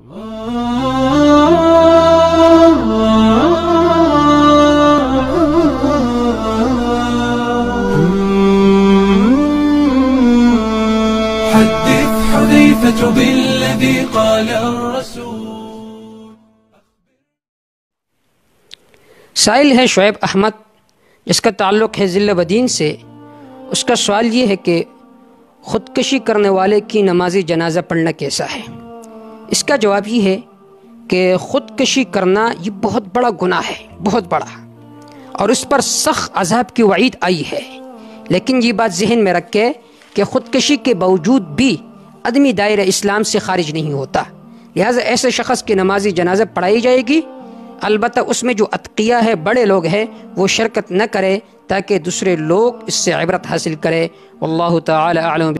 حدث حذيفة بالذي قال الرسول. سائل ہے شعیب احمد، جس کا تعلق ہے ضلع بدین سے. اس کا سوال یہ ہے کہ خودکشی کرنے والے کی نماز جنازہ پڑھنا کیسا ہے؟ اس کا جواب یہ ہے کہ خودکشی کرنا یہ بہت بڑا گناہ ہے، بہت بڑا، اور اس پر سخت عذاب کی وعید آئی ہے. لیکن یہ بات ذہن میں رکھے کہ خودکشی کے باوجود بھی آدمی دائرہ اسلام سے خارج نہیں ہوتا، لہٰذا ایسے شخص کی نماز جنازہ پڑھائی جائے گی. البتہ اس میں جو اتقیاء ہے، بڑے لوگ ہیں، وہ شرکت نہ کرے تاکہ دوسرے لوگ اس سے عبرت حاصل کرے. واللہ تعالی اعلم.